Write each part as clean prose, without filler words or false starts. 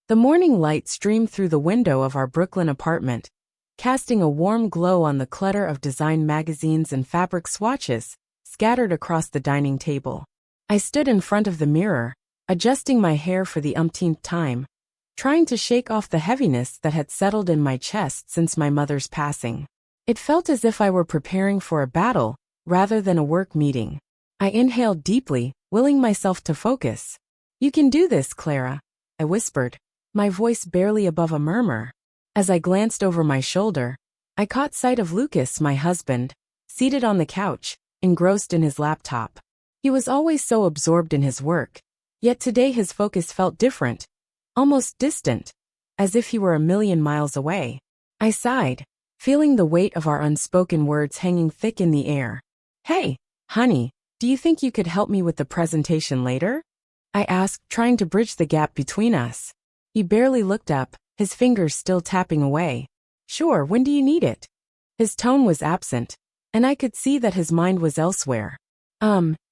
The morning light streamed through the window of our Brooklyn apartment, casting a warm glow on the clutter of design magazines and fabric swatches scattered across the dining table. I stood in front of the mirror, adjusting my hair for the umpteenth time, trying to shake off the heaviness that had settled in my chest since my mother's passing. It felt as if I were preparing for a battle rather than a work meeting. I inhaled deeply, willing myself to focus. "You can do this, Clara," I whispered, my voice barely above a murmur. As I glanced over my shoulder, I caught sight of Lucas, my husband, seated on the couch, engrossed in his laptop. He was always so absorbed in his work, yet today his focus felt different, almost distant, as if he were a million miles away. I sighed, feeling the weight of our unspoken words hanging thick in the air. "Hey, honey, do you think you could help me with the presentation later?" I asked, trying to bridge the gap between us. He barely looked up, his fingers still tapping away. "Sure, when do you need it?" His tone was absent, and I could see that his mind was elsewhere.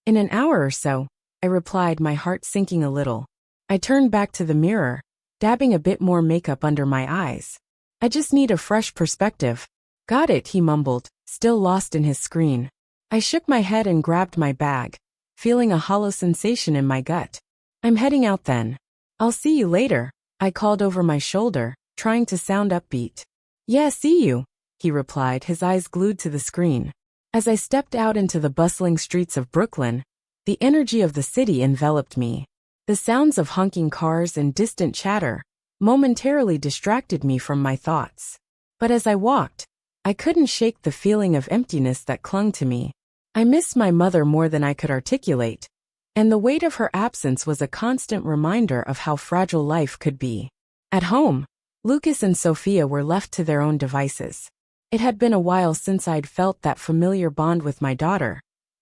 In an hour or so," I replied, my heart sinking a little. I turned back to the mirror, dabbing a bit more makeup under my eyes. "I just need a fresh perspective." "Got it," he mumbled, still lost in his screen. I shook my head and grabbed my bag, feeling a hollow sensation in my gut. "I'm heading out then. I'll see you later," I called over my shoulder, trying to sound upbeat. "Yeah, see you," he replied, his eyes glued to the screen. As I stepped out into the bustling streets of Brooklyn, the energy of the city enveloped me. The sounds of honking cars and distant chatter momentarily distracted me from my thoughts. But as I walked, I couldn't shake the feeling of emptiness that clung to me. I missed my mother more than I could articulate, and the weight of her absence was a constant reminder of how fragile life could be. At home, Lucas and Sophia were left to their own devices. It had been a while since I'd felt that familiar bond with my daughter,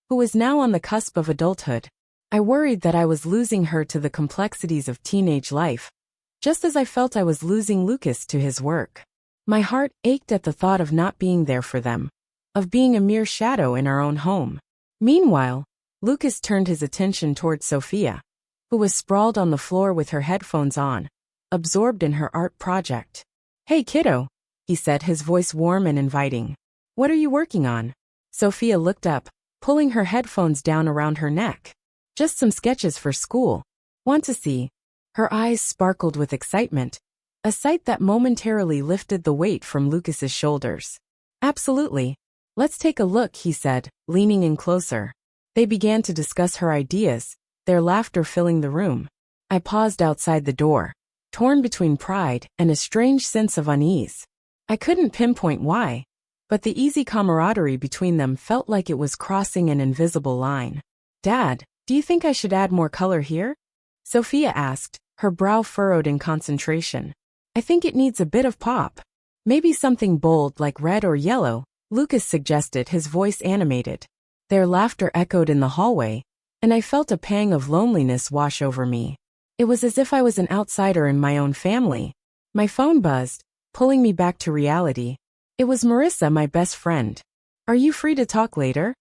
who was now on the cusp of adulthood. I worried that I was losing her to the complexities of teenage life, just as I felt I was losing Lucas to his work. My heart ached at the thought of not being there for them, of being a mere shadow in our own home. Meanwhile, Lucas turned his attention toward Sophia, who was sprawled on the floor with her headphones on, absorbed in her art project. "Hey kiddo," he said, his voice warm and inviting. "What are you working on?" Sophia looked up, pulling her headphones down around her neck. "Just some sketches for school. Want to see?" Her eyes sparkled with excitement, a sight that momentarily lifted the weight from Lucas's shoulders. "Absolutely. Let's take a look," he said, leaning in closer. They began to discuss her ideas, their laughter filling the room. I paused outside the door, torn between pride and a strange sense of unease. I couldn't pinpoint why, but the easy camaraderie between them felt like it was crossing an invisible line. "Dad, do you think I should add more color here?" Sophia asked, her brow furrowed in concentration. "I think it needs a bit of pop. Maybe something bold like red or yellow," Lucas suggested, his voice animated. Their laughter echoed in the hallway, and I felt a pang of loneliness wash over me. It was as if I was an outsider in my own family. My phone buzzed, pulling me back to reality. It was Marissa, my best friend. "Are you free to talk later?"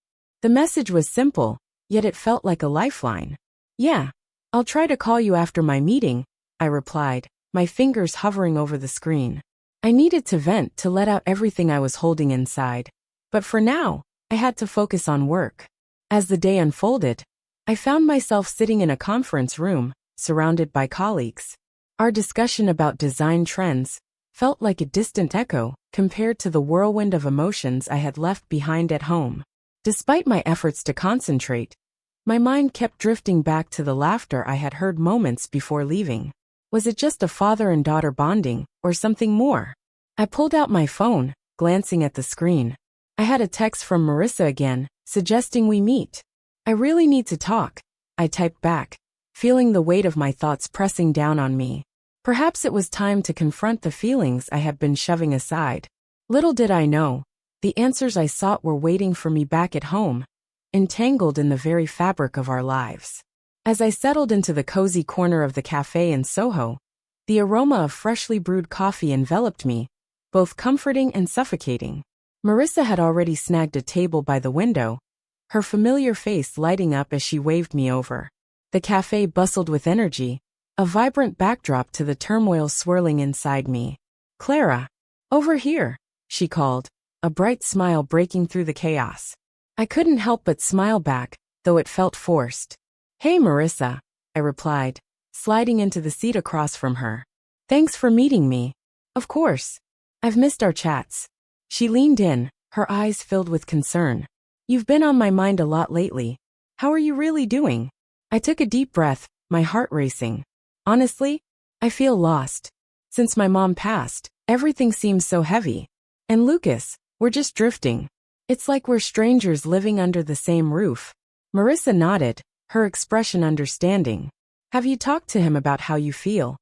The message was simple, yet it felt like a lifeline. "Yeah, I'll try to call you after my meeting," I replied, my fingers hovering over the screen. I needed to vent, to let out everything I was holding inside. But for now, I had to focus on work. As the day unfolded, I found myself sitting in a conference room, surrounded by colleagues. Our discussion about design trends felt like a distant echo compared to the whirlwind of emotions I had left behind at home. Despite my efforts to concentrate, my mind kept drifting back to the laughter I had heard moments before leaving. Was it just a father and daughter bonding, or something more? I pulled out my phone, glancing at the screen. I had a text from Marissa again, suggesting we meet. "I really need to talk," I typed back, feeling the weight of my thoughts pressing down on me. Perhaps it was time to confront the feelings I had been shoving aside. Little did I know, the answers I sought were waiting for me back at home, entangled in the very fabric of our lives. As I settled into the cozy corner of the cafe in Soho, the aroma of freshly brewed coffee enveloped me, both comforting and suffocating. Marissa had already snagged a table by the window, her familiar face lighting up as she waved me over. The cafe bustled with energy, a vibrant backdrop to the turmoil swirling inside me. "Clara, over here," she called, a bright smile breaking through the chaos. I couldn't help but smile back, though it felt forced. "Hey, Marissa," I replied, sliding into the seat across from her. "Thanks for meeting me." "Of course. I've missed our chats." She leaned in, her eyes filled with concern. "You've been on my mind a lot lately. How are you really doing?" I took a deep breath, my heart racing. "Honestly, I feel lost. Since my mom passed, everything seems so heavy. And Lucas, we're just drifting. It's like we're strangers living under the same roof." Marissa nodded, her expression understanding. "Have you talked to him about how you feel?"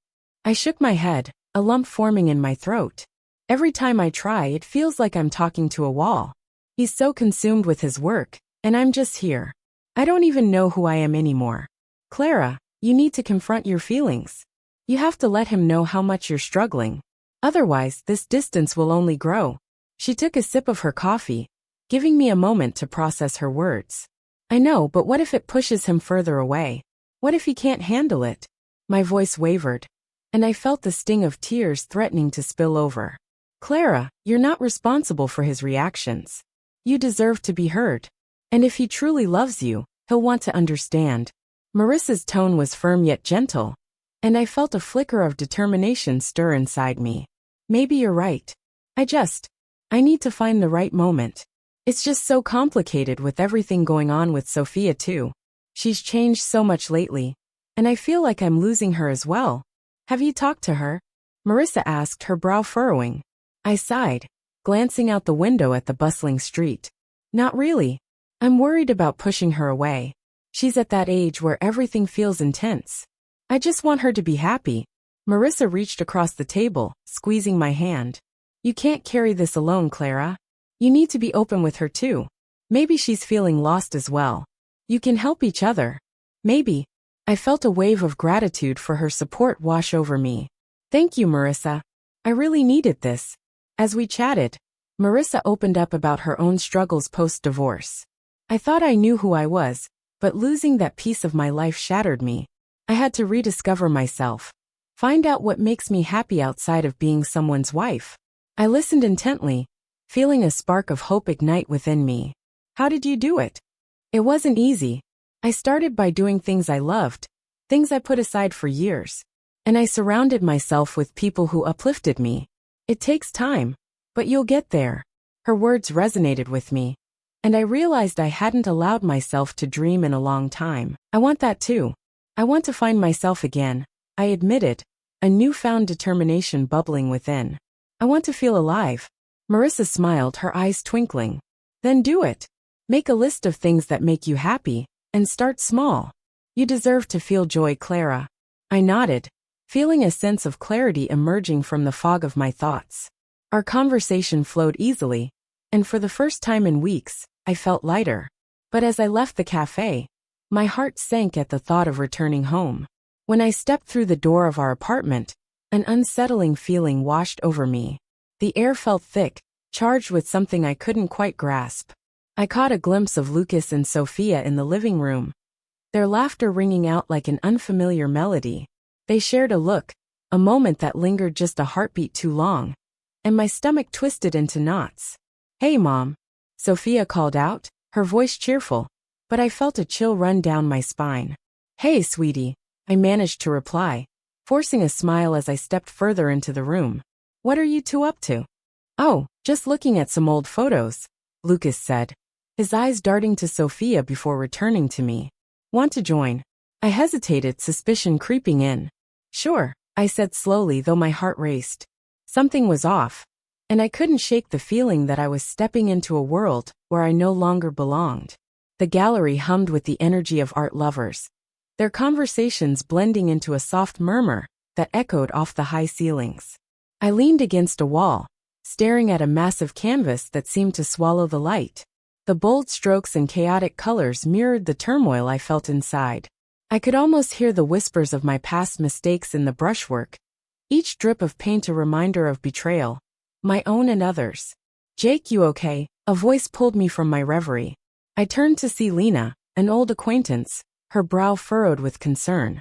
I shook my head, a lump forming in my throat. Every time I try, it feels like I'm talking to a wall. He's so consumed with his work, and I'm just here. I don't even know who I am anymore. "Clara, you need to confront your feelings. You have to let him know how much you're struggling. Otherwise, this distance will only grow." She took a sip of her coffee, giving me a moment to process her words. "I know, but what if it pushes him further away? What if he can't handle it?" My voice wavered, and I felt the sting of tears threatening to spill over. "Clara, you're not responsible for his reactions. You deserve to be heard. And if he truly loves you, he'll want to understand." Marissa's tone was firm yet gentle, and I felt a flicker of determination stir inside me. "Maybe you're right. I need to find the right moment. It's just so complicated with everything going on with Sophia too. She's changed so much lately, and I feel like I'm losing her as well." "Have you talked to her?" Marissa asked, her brow furrowing. I sighed, glancing out the window at the bustling street. "Not really. I'm worried about pushing her away. She's at that age where everything feels intense. I just want her to be happy." Marissa reached across the table, squeezing my hand. "You can't carry this alone, Clara. You need to be open with her too. Maybe she's feeling lost as well. You can help each other. Maybe." I felt a wave of gratitude for her support wash over me. "Thank you, Marissa. I really needed this." As we chatted, Marissa opened up about her own struggles post-divorce. I thought I knew who I was, but losing that piece of my life shattered me. I had to rediscover myself, find out what makes me happy outside of being someone's wife. I listened intently, feeling a spark of hope ignite within me. "How did you do it?" "It wasn't easy. I started by doing things I loved, things I put aside for years. And I surrounded myself with people who uplifted me. It takes time, but you'll get there." Her words resonated with me, and I realized I hadn't allowed myself to dream in a long time. "I want that too. I want to find myself again," I admitted, a newfound determination bubbling within. "I want to feel alive." Marissa smiled, her eyes twinkling. "Then do it. Make a list of things that make you happy, and start small. You deserve to feel joy, Clara." I nodded, feeling a sense of clarity emerging from the fog of my thoughts. Our conversation flowed easily, and for the first time in weeks, I felt lighter. But as I left the cafe, my heart sank at the thought of returning home. When I stepped through the door of our apartment, an unsettling feeling washed over me. The air felt thick, charged with something I couldn't quite grasp. I caught a glimpse of Lucas and Sophia in the living room, their laughter ringing out like an unfamiliar melody. They shared a look, a moment that lingered just a heartbeat too long, and my stomach twisted into knots. "Hey, Mom," Sophia called out, her voice cheerful, but I felt a chill run down my spine. "Hey, sweetie," I managed to reply, forcing a smile as I stepped further into the room. "What are you two up to?" "Oh, just looking at some old photos," Lucas said, his eyes darting to Sophia before returning to me. "Want to join?" I hesitated, suspicion creeping in. "Sure," I said slowly, though my heart raced. Something was off, and I couldn't shake the feeling that I was stepping into a world where I no longer belonged. The gallery hummed with the energy of art lovers, their conversations blending into a soft murmur that echoed off the high ceilings. I leaned against a wall, staring at a massive canvas that seemed to swallow the light. The bold strokes and chaotic colors mirrored the turmoil I felt inside. I could almost hear the whispers of my past mistakes in the brushwork, each drip of paint a reminder of betrayal, my own and others. "Jake, you okay?" A voice pulled me from my reverie. I turned to see Lena, an old acquaintance, her brow furrowed with concern.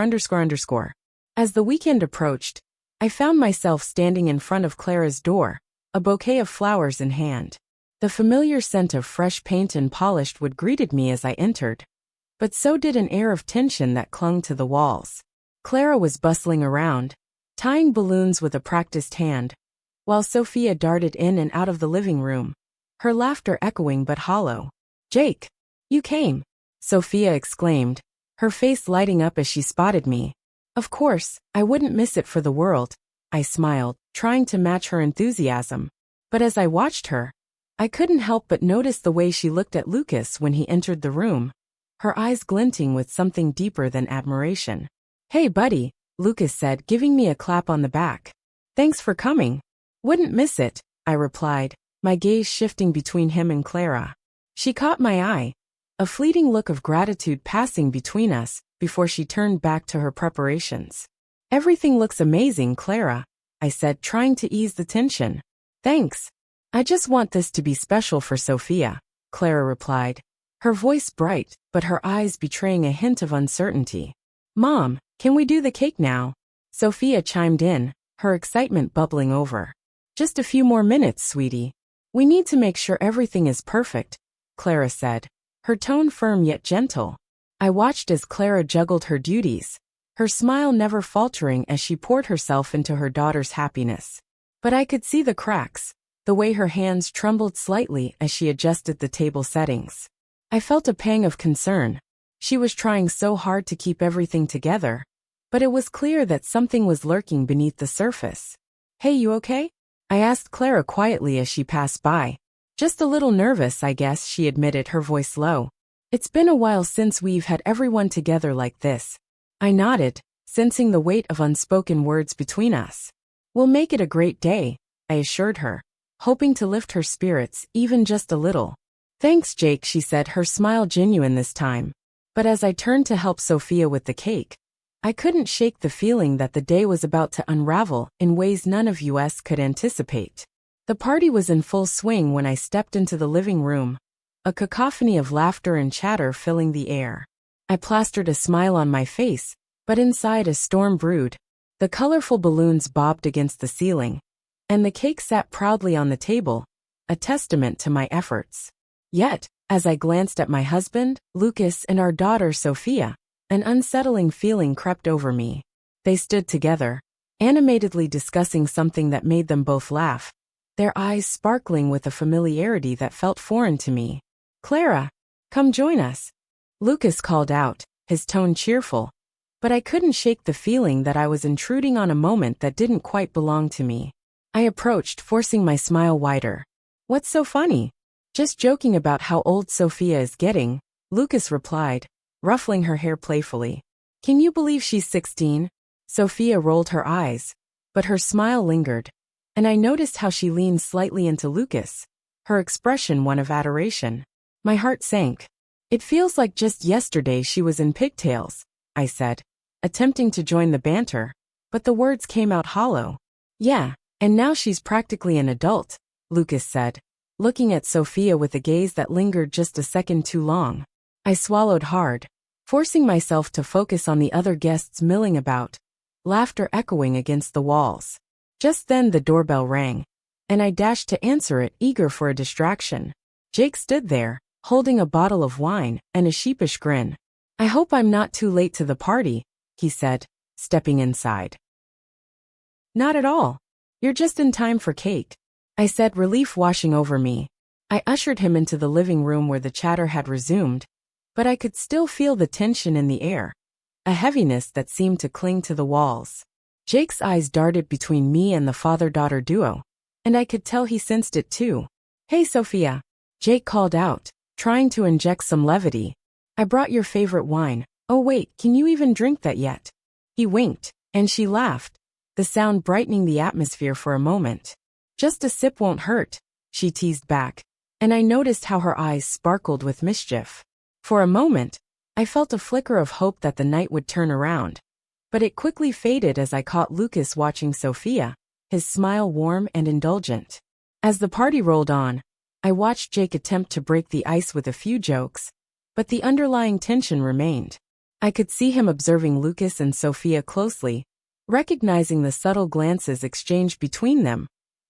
______. As the weekend approached, I found myself standing in front of Clara's door, a bouquet of flowers in hand. The familiar scent of fresh paint and polished wood greeted me as I entered, but so did an air of tension that clung to the walls. Clara was bustling around, tying balloons with a practiced hand, while Sophia darted in and out of the living room, her laughter echoing but hollow. "Jake, you came!" Sophia exclaimed, her face lighting up as she spotted me. "Of course, I wouldn't miss it for the world," I smiled, trying to match her enthusiasm. But as I watched her, I couldn't help but notice the way she looked at Lucas when he entered the room, her eyes glinting with something deeper than admiration. "Hey buddy," Lucas said, giving me a clap on the back. "Thanks for coming." "Wouldn't miss it," I replied, my gaze shifting between him and Clara. She caught my eye, a fleeting look of gratitude passing between us before she turned back to her preparations. "Everything looks amazing, Clara," I said, trying to ease the tension. "Thanks. I just want this to be special for Sophia," Clara replied, her voice bright, but her eyes betraying a hint of uncertainty. "Mom, can we do the cake now?" Sophia chimed in, her excitement bubbling over. "Just a few more minutes, sweetie. We need to make sure everything is perfect," Clara said, her tone firm yet gentle. I watched as Clara juggled her duties, her smile never faltering as she poured herself into her daughter's happiness. But I could see the cracks, the way her hands trembled slightly as she adjusted the table settings. I felt a pang of concern. She was trying so hard to keep everything together, but it was clear that something was lurking beneath the surface. "Hey, you okay?" I asked Clara quietly as she passed by. "Just a little nervous, I guess," she admitted, her voice low. "It's been a while since we've had everyone together like this." I nodded, sensing the weight of unspoken words between us. "We'll make it a great day," I assured her, hoping to lift her spirits even just a little. "Thanks, Jake," she said, her smile genuine this time. But as I turned to help Sophia with the cake, I couldn't shake the feeling that the day was about to unravel in ways none of us could anticipate. The party was in full swing when I stepped into the living room, a cacophony of laughter and chatter filling the air. I plastered a smile on my face, but inside a storm brewed. The colorful balloons bobbed against the ceiling, and the cake sat proudly on the table, a testament to my efforts. Yet, as I glanced at my husband, Lucas, and our daughter Sophia, an unsettling feeling crept over me. They stood together, animatedly discussing something that made them both laugh. their eyes sparkling with a familiarity that felt foreign to me. "Clara, come join us," Lucas called out, his tone cheerful. But I couldn't shake the feeling that I was intruding on a moment that didn't quite belong to me. I approached, forcing my smile wider. "What's so funny?" "Just joking about how old Sophia is getting," Lucas replied, ruffling her hair playfully. "Can you believe she's 16? Sophia rolled her eyes, but her smile lingered, and I noticed how she leaned slightly into Lucas, her expression one of adoration. My heart sank. "It feels like just yesterday she was in pigtails," I said, attempting to join the banter, but the words came out hollow. "Yeah, and now she's practically an adult," Lucas said, looking at Sophia with a gaze that lingered just a second too long. I swallowed hard, forcing myself to focus on the other guests milling about, laughter echoing against the walls. Just then the doorbell rang, and I dashed to answer it, eager for a distraction. Jake stood there, holding a bottle of wine and a sheepish grin. "I hope I'm not too late to the party," he said, stepping inside. "Not at all. You're just in time for cake," I said, relief washing over me. I ushered him into the living room where the chatter had resumed, but I could still feel the tension in the air, a heaviness that seemed to cling to the walls. Jake's eyes darted between me and the father-daughter duo, and I could tell he sensed it too. "Hey, Sophia," Jake called out, trying to inject some levity. "I brought your favorite wine. Oh wait, can you even drink that yet?" He winked, and she laughed, the sound brightening the atmosphere for a moment. "Just a sip won't hurt," she teased back, and I noticed how her eyes sparkled with mischief. For a moment, I felt a flicker of hope that the night would turn around, but it quickly faded as I caught Lucas watching Sophia, his smile warm and indulgent. As the party rolled on, I watched Jake attempt to break the ice with a few jokes, but the underlying tension remained. I could see him observing Lucas and Sophia closely, recognizing the subtle glances exchanged between them,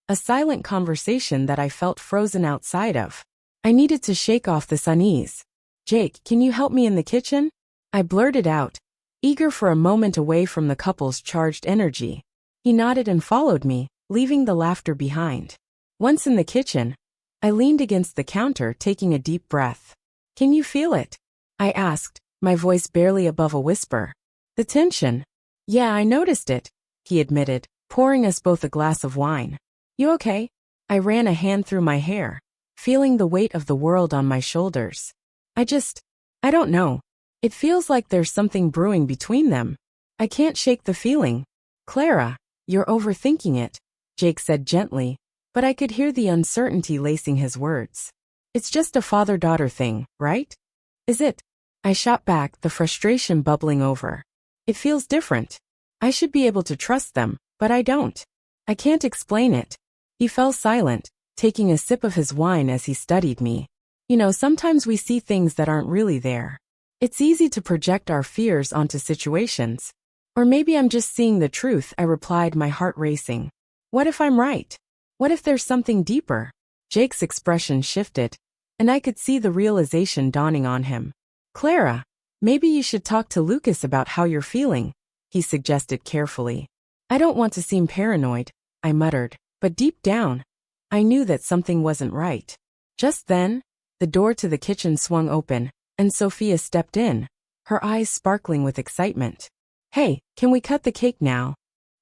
a silent conversation that I felt frozen outside of. I needed to shake off this unease. "Jake, can you help me in the kitchen?" I blurted out, eager for a moment away from the couple's charged energy. He nodded and followed me, leaving the laughter behind. Once in the kitchen, I leaned against the counter, taking a deep breath. "Can you feel it?" I asked, my voice barely above a whisper. "The tension?" "Yeah, I noticed it," he admitted, pouring us both a glass of wine. "You okay?" I ran a hand through my hair, feeling the weight of the world on my shoulders. I don't know. It feels like there's something brewing between them. I can't shake the feeling." "Clara, you're overthinking it," Jake said gently, but I could hear the uncertainty lacing his words. "It's just a father-daughter thing, right?" "Is it?" I shot back, the frustration bubbling over. "It feels different. I should be able to trust them, but I don't. I can't explain it." He fell silent, taking a sip of his wine as he studied me. "You know, sometimes we see things that aren't really there. It's easy to project our fears onto situations. Or maybe I'm just seeing the truth," I replied, my heart racing. "What if I'm right? What if there's something deeper?" Jake's expression shifted, and I could see the realization dawning on him. "Clara, maybe you should talk to Lucas about how you're feeling," he suggested carefully. "I don't want to seem paranoid," I muttered, but deep down, I knew that something wasn't right. Just then, the door to the kitchen swung open, and Sophia stepped in, her eyes sparkling with excitement. "Hey, can we cut the cake now?"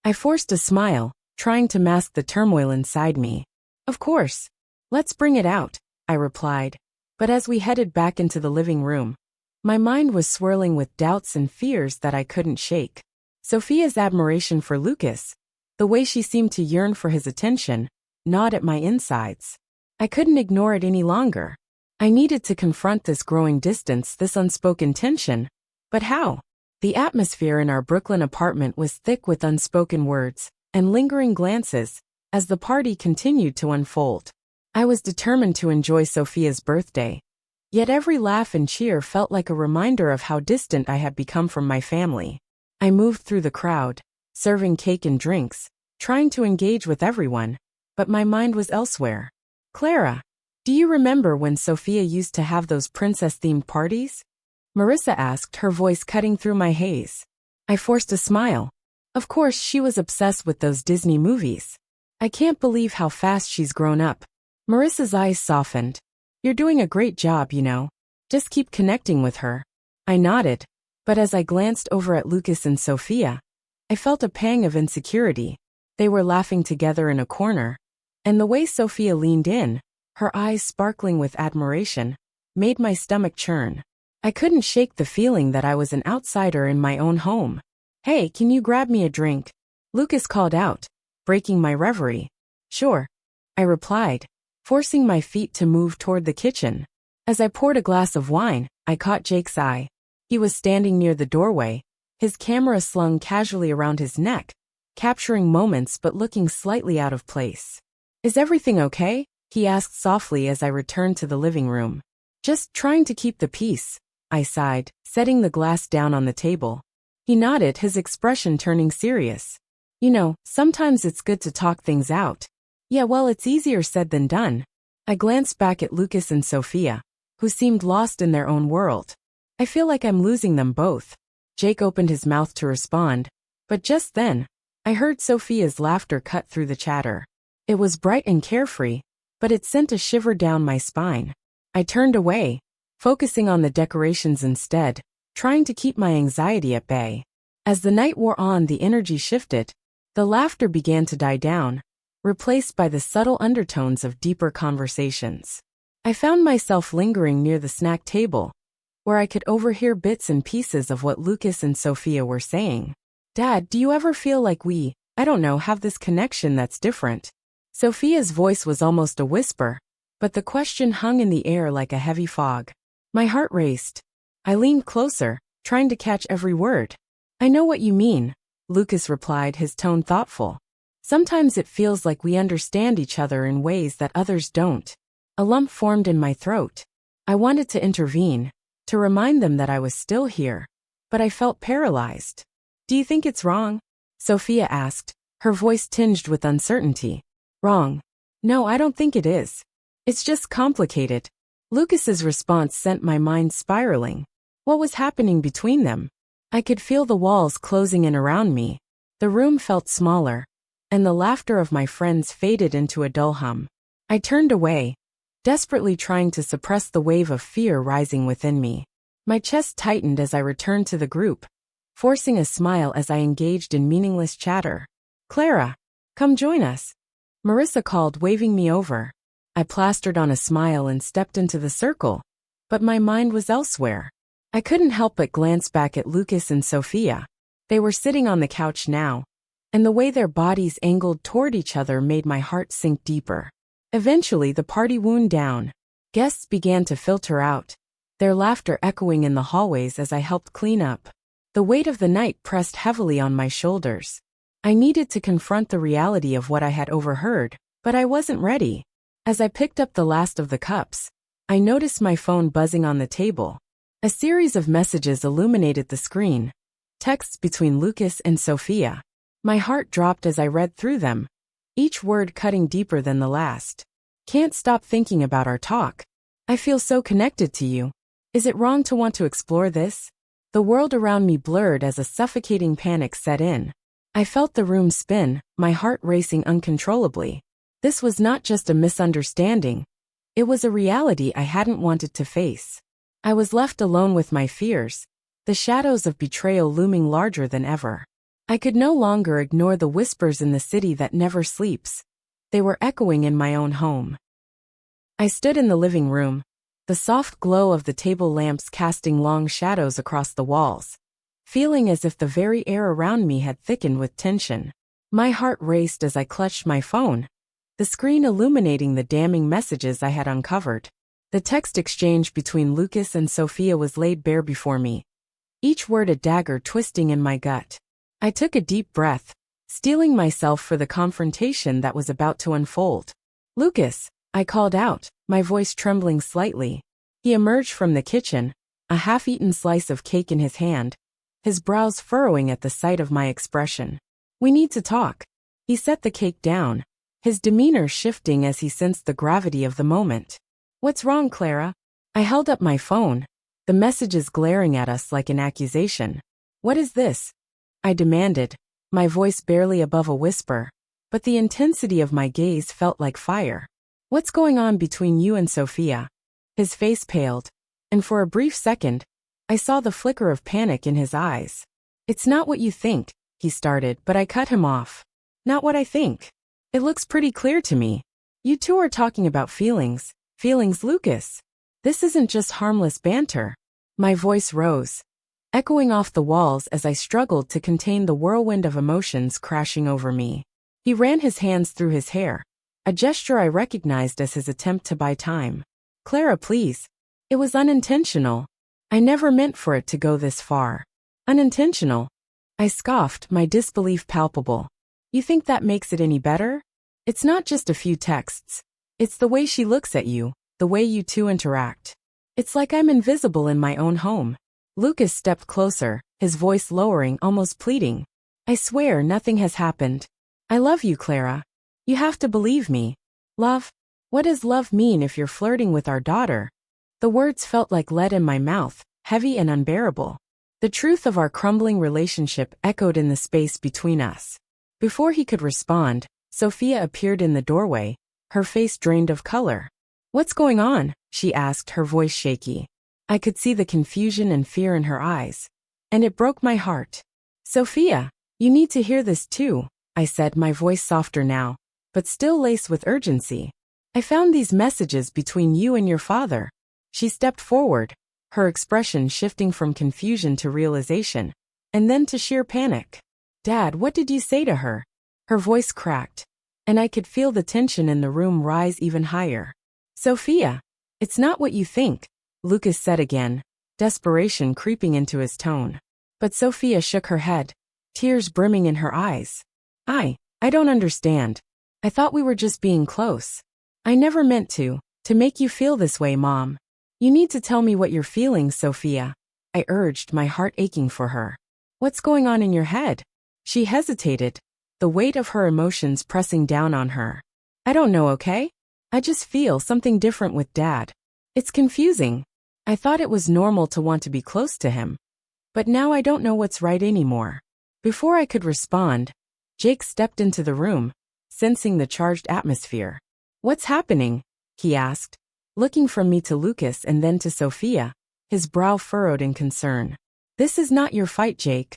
I forced a smile, trying to mask the turmoil inside me. "Of course. Let's bring it out," I replied, but as we headed back into the living room, my mind was swirling with doubts and fears that I couldn't shake. Sophia's admiration for Lucas, the way she seemed to yearn for his attention, gnawed at my insides. I couldn't ignore it any longer. I needed to confront this growing distance, this unspoken tension. But how? The atmosphere in our Brooklyn apartment was thick with unspoken words and lingering glances as the party continued to unfold. I was determined to enjoy Sophia's birthday, yet every laugh and cheer felt like a reminder of how distant I had become from my family. I moved through the crowd, serving cake and drinks, trying to engage with everyone, but my mind was elsewhere. "Clara, do you remember when Sophia used to have those princess-themed parties?" Marissa asked, her voice cutting through my haze. I forced a smile. Of course, she was obsessed with those Disney movies. I can't believe how fast she's grown up. Marissa's eyes softened. You're doing a great job, you know. Just keep connecting with her. I nodded, but as I glanced over at Lucas and Sophia, I felt a pang of insecurity. They were laughing together in a corner, and the way Sophia leaned in, her eyes sparkling with admiration, made my stomach churn. I couldn't shake the feeling that I was an outsider in my own home. Hey, can you grab me a drink? Lucas called out, breaking my reverie. Sure, I replied, forcing my feet to move toward the kitchen. As I poured a glass of wine, I caught Jake's eye. He was standing near the doorway, his camera slung casually around his neck, capturing moments but looking slightly out of place. Is everything okay? He asked softly as I returned to the living room. Just trying to keep the peace, I sighed, setting the glass down on the table. He nodded, his expression turning serious. You know, sometimes it's good to talk things out. Yeah, well, it's easier said than done. I glanced back at Lucas and Sophia, who seemed lost in their own world. I feel like I'm losing them both. Jake opened his mouth to respond, but just then, I heard Sophia's laughter cut through the chatter. It was bright and carefree, but it sent a shiver down my spine. I turned away, focusing on the decorations instead, trying to keep my anxiety at bay. As the night wore on, the energy shifted. The laughter began to die down, replaced by the subtle undertones of deeper conversations. I found myself lingering near the snack table, where I could overhear bits and pieces of what Lucas and Sophia were saying. Dad, do you ever feel like we, I don't know, have this connection that's different? Sophia's voice was almost a whisper, but the question hung in the air like a heavy fog. My heart raced. I leaned closer, trying to catch every word. I know what you mean, Lucas replied, his tone thoughtful. Sometimes it feels like we understand each other in ways that others don't. A lump formed in my throat. I wanted to intervene, to remind them that I was still here, but I felt paralyzed. Do you think it's wrong? Sophia asked, her voice tinged with uncertainty. Wrong. No, I don't think it is. It's just complicated. Lucas's response sent my mind spiraling. What was happening between them? I could feel the walls closing in around me. The room felt smaller, and the laughter of my friends faded into a dull hum. I turned away, desperately trying to suppress the wave of fear rising within me. My chest tightened as I returned to the group, forcing a smile as I engaged in meaningless chatter. Clara, come join us. Marissa called, waving me over. I plastered on a smile and stepped into the circle, but my mind was elsewhere. I couldn't help but glance back at Lucas and Sophia. They were sitting on the couch now, and the way their bodies angled toward each other made my heart sink deeper. Eventually, the party wound down. Guests began to filter out, their laughter echoing in the hallways as I helped clean up. The weight of the night pressed heavily on my shoulders. I needed to confront the reality of what I had overheard, but I wasn't ready. As I picked up the last of the cups, I noticed my phone buzzing on the table. A series of messages illuminated the screen, texts between Lucas and Sophia. My heart dropped as I read through them, each word cutting deeper than the last. Can't stop thinking about our talk. I feel so connected to you. Is it wrong to want to explore this? The world around me blurred as a suffocating panic set in. I felt the room spin, my heart racing uncontrollably. This was not just a misunderstanding. It was a reality I hadn't wanted to face. I was left alone with my fears, the shadows of betrayal looming larger than ever. I could no longer ignore the whispers in the city that never sleeps. They were echoing in my own home. I stood in the living room, the soft glow of the table lamps casting long shadows across the walls, feeling as if the very air around me had thickened with tension. My heart raced as I clutched my phone, the screen illuminating the damning messages I had uncovered. The text exchange between Lucas and Sophia was laid bare before me, each word a dagger twisting in my gut. I took a deep breath, steeling myself for the confrontation that was about to unfold. Lucas, I called out, my voice trembling slightly. He emerged from the kitchen, a half-eaten slice of cake in his hand, his brows furrowing at the sight of my expression. We need to talk. He set the cake down, his demeanor shifting as he sensed the gravity of the moment. What's wrong, Clara? I held up my phone, the messages glaring at us like an accusation. What is this? I demanded, my voice barely above a whisper. but the intensity of my gaze felt like fire. What's going on between you and Sophia? His face paled, and for a brief second, I saw the flicker of panic in his eyes. It's not what you think, he started, but I cut him off. Not what I think. It looks pretty clear to me. You two are talking about feelings. Feelings, Lucas. This isn't just harmless banter. My voice rose, echoing off the walls as I struggled to contain the whirlwind of emotions crashing over me. He ran his hands through his hair, a gesture I recognized as his attempt to buy time. Clara, please. It was unintentional. I never meant for it to go this far. Unintentional? I scoffed, my disbelief palpable. You think that makes it any better? It's not just a few texts. It's the way she looks at you, the way you two interact. It's like I'm invisible in my own home. Lucas stepped closer, his voice lowering, almost pleading. I swear nothing has happened. I love you, Clara. You have to believe me. Love? What does love mean if you're flirting with our daughter? The words felt like lead in my mouth, heavy and unbearable. The truth of our crumbling relationship echoed in the space between us. Before he could respond, Sophia appeared in the doorway, her face drained of color. What's going on? She asked, her voice shaky. I could see the confusion and fear in her eyes, and it broke my heart. Sophia, you need to hear this too, I said, my voice softer now, but still laced with urgency. I found these messages between you and your father. She stepped forward, her expression shifting from confusion to realization, and then to sheer panic. Dad, what did you say to her? Her voice cracked, and I could feel the tension in the room rise even higher. Sophia, it's not what you think, Lucas said again, desperation creeping into his tone. But Sophia shook her head, tears brimming in her eyes. I don't understand. I thought we were just being close. I never meant to make you feel this way, Mom. You need to tell me what you're feeling, Sophia, I urged, my heart aching for her. What's going on in your head? She hesitated, the weight of her emotions pressing down on her. I don't know, okay? I just feel something different with Dad. It's confusing. I thought it was normal to want to be close to him. But now I don't know what's right anymore. Before I could respond, Jake stepped into the room, sensing the charged atmosphere. What's happening? He asked, looking from me to Lucas and then to Sophia, his brow furrowed in concern. This is not your fight, Jake.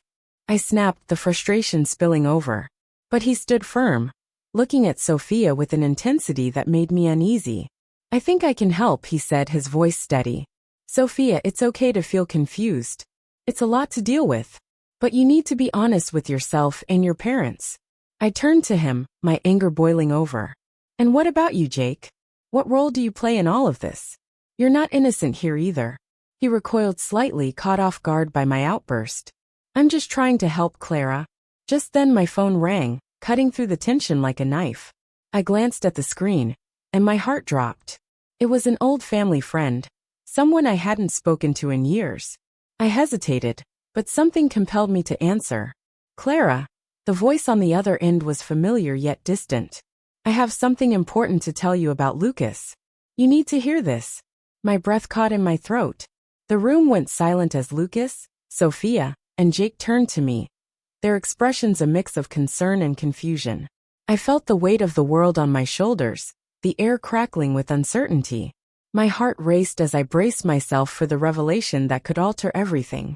I snapped, the frustration spilling over. But he stood firm, looking at Sophia with an intensity that made me uneasy. I think I can help, he said, his voice steady. Sophia, it's okay to feel confused. It's a lot to deal with. But you need to be honest with yourself and your parents. I turned to him, my anger boiling over. And what about you, Jake? What role do you play in all of this? You're not innocent here either. He recoiled slightly, caught off guard by my outburst. I'm just trying to help, Clara. Just then my phone rang, cutting through the tension like a knife. I glanced at the screen, and my heart dropped. It was an old family friend, someone I hadn't spoken to in years. I hesitated, but something compelled me to answer. Clara. The voice on the other end was familiar yet distant. I have something important to tell you about Lucas. You need to hear this. My breath caught in my throat. The room went silent as Lucas, Sophia, and Jake turned to me, their expressions a mix of concern and confusion. I felt the weight of the world on my shoulders, the air crackling with uncertainty. My heart raced as I braced myself for the revelation that could alter everything.